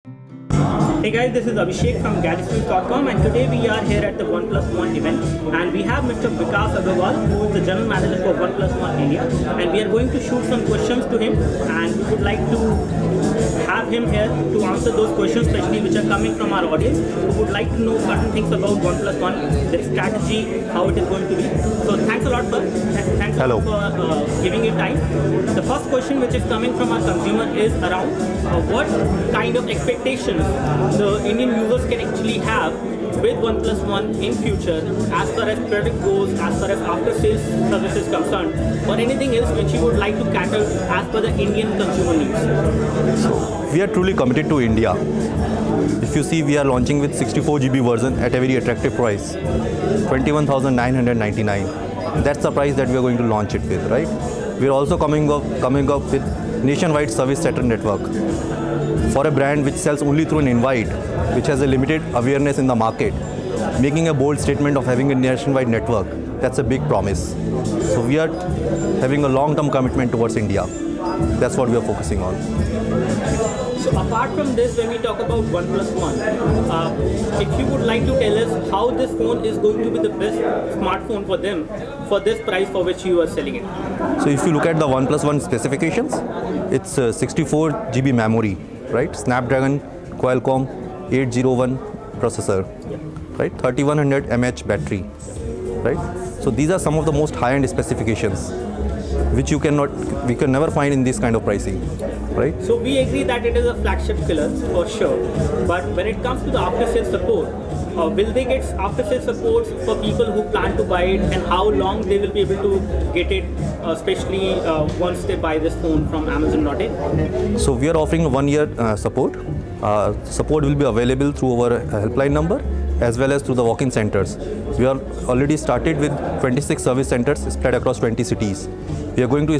Hey guys, this is Abhishek from Gadgetsnews.com, and today we are here at the OnePlus event, and we have Mr. Vikas Aggarwal, who is the General Manager for OnePlus India, and we are going to shoot some questions to him, and we would like to have him here to answer those questions, especially which are coming from our audience, who would like to know certain things about OnePlus, their strategy, how it is going to be. So thanks a lot for giving it time. The first question which is coming from our consumer is around what kind of expectations the Indian users can actually have with OnePlus in future, as far as product goes, as far as after sales service is concerned, or anything else which you would like to cater as per the Indian consumer needs. So we are truly committed to India. If you see, we are launching with 64 GB version at a very attractive price, 21,999. That's the price that we are going to launch it with, right? We are also coming up with nationwide service center network. For a brand which sells only through an invite, which has a limited awareness in the market, making a bold statement of having a nationwide network, that's a big promise. So we are having a long-term commitment towards India. That's what we are focusing on. So apart from this, when we talk about OnePlus if you would like to tell us how this phone is going to be the best smartphone for them for this price for which you are selling it. So if you look at the OnePlus specifications, it's 64 GB memory, right? Snapdragon Qualcomm 801 processor, right? 3100 mAh battery, right? So these are some of the most high-end specifications which we can never find in this kind of pricing, right? So we agree that it is a flagship killer for sure, but when it comes to the after-sales support, will they get after-sales support for people who plan to buy it, and how long they will be able to get it, especially once they buy this phone from Amazon.in? So we are offering a 1-year support. Support will be available through our helpline number as well as through the walk-in centers. We are already started with 26 service centers spread across 20 cities. We are going to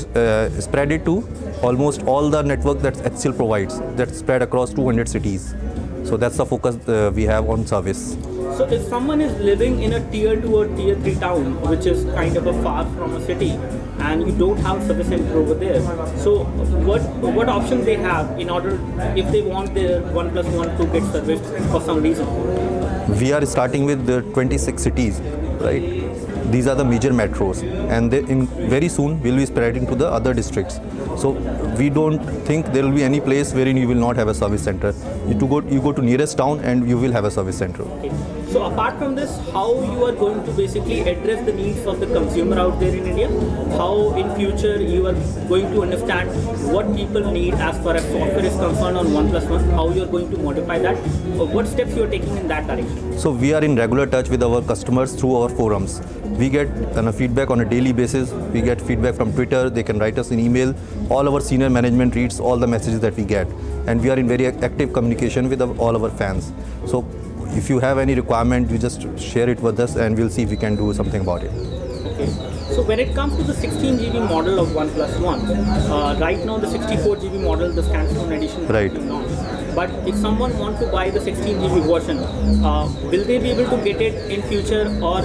spread it to almost all the network that HCL provides, that's spread across 200 cities. So that's the focus we have on service. So if someone is living in a tier 2 or tier 3 town, which is kind of a far from a city, and you don't have service center over there, so what options they have in order, if they want their OnePlus to get serviced for some reason? We are starting with the 26 cities, right? These are the major metros, and very soon we'll be spreading to the other districts. So we don't think there will be any place wherein you will not have a service center. You go to nearest town and you will have a service center. Okay. So apart from this, how you are going to basically address the needs of the consumer out there in India? How in future you are going to understand what people need as far as software is concerned on OnePlus how you are going to modify that? Or what steps you are taking in that direction? So we are in regular touch with our customers through our forums. We get feedback on a daily basis. We get feedback from Twitter. They can write us an email. All our senior management reads all the messages that we get. And we are in very active communication with all our fans. So if you have any requirement, you just share it with us and we'll see if we can do something about it. Okay. So when it comes to the 16 GB model of OnePlus right now the 64 GB model, the standalone edition, right. But if someone wants to buy the 16 GB version, will they be able to get it in future, or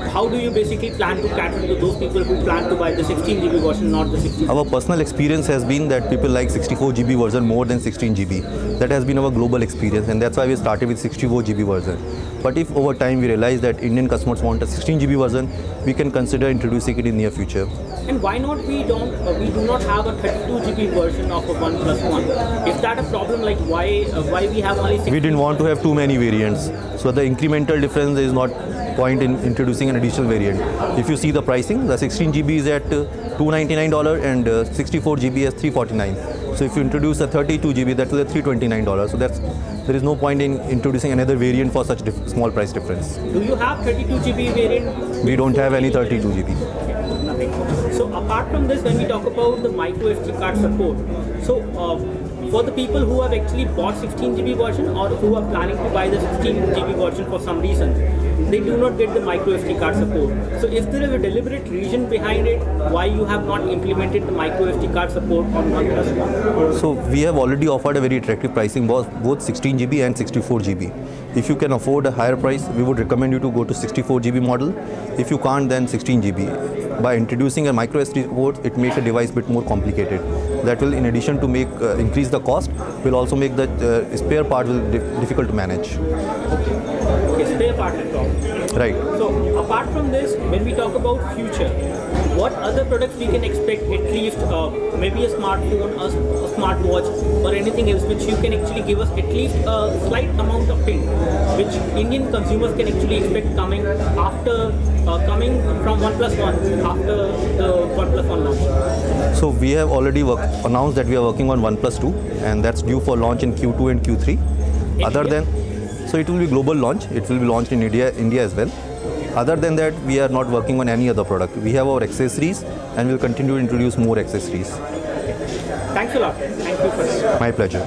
how do you basically plan to cater to those people who plan to buy the 16 GB version, not the 16 GB? Our personal experience has been that people like 64 GB version more than 16 GB. That has been our global experience, and that's why we started with 64 GB version. But if over time we realize that Indian customers want a 16 GB version, we can consider introducing it in near future. And why not we do not have a 32 GB version of a OnePlus? Is that a problem? Like why we have only 16? We didn't want to have too many variants. So the incremental difference is not point in introducing an additional variant. If you see the pricing, the 16 GB is at $299 and 64 GB is $349. So if you introduce a 32 GB, that is at $329. So there is no point in introducing another variant for such small price difference. Do you have 32 GB variant? We don't have any 32 GB. Okay, nothing. So apart from this, when we talk about the micro SD card support, so for the people who have actually bought 16 GB version or who are planning to buy the 16 GB version for some reason, they do not get the micro SD card support. So is there a deliberate reason behind it why you have not implemented the micro SD card support on OnePlus One? So we have already offered a very attractive pricing, both 16 GB and 64 GB. If you can afford a higher price, we would recommend you to go to 64 GB model. If you can't, then 16 GB. By introducing a micro SD port, it makes the device a bit more complicated. That will, in addition to make increase the cost, will also make the spare part will difficult to manage. Okay, spare part and problem. Right. So apart from this, when we talk about future, what other products we can expect, at least maybe a smartphone, a smartwatch, or anything else which you can actually give us at least a slight amount of hint which Indian consumers can actually expect coming after coming from OnePlus One after the OnePlus One launch? So we have already announced that we are working on OnePlus 2, and that's due for launch in Q2 and Q3. Other than, so it will be global launch. It will be launched in India as well. Other than that, we are not working on any other product. We have our accessories, and we'll continue to introduce more accessories. Thanks a lot. Thank you for that. My pleasure.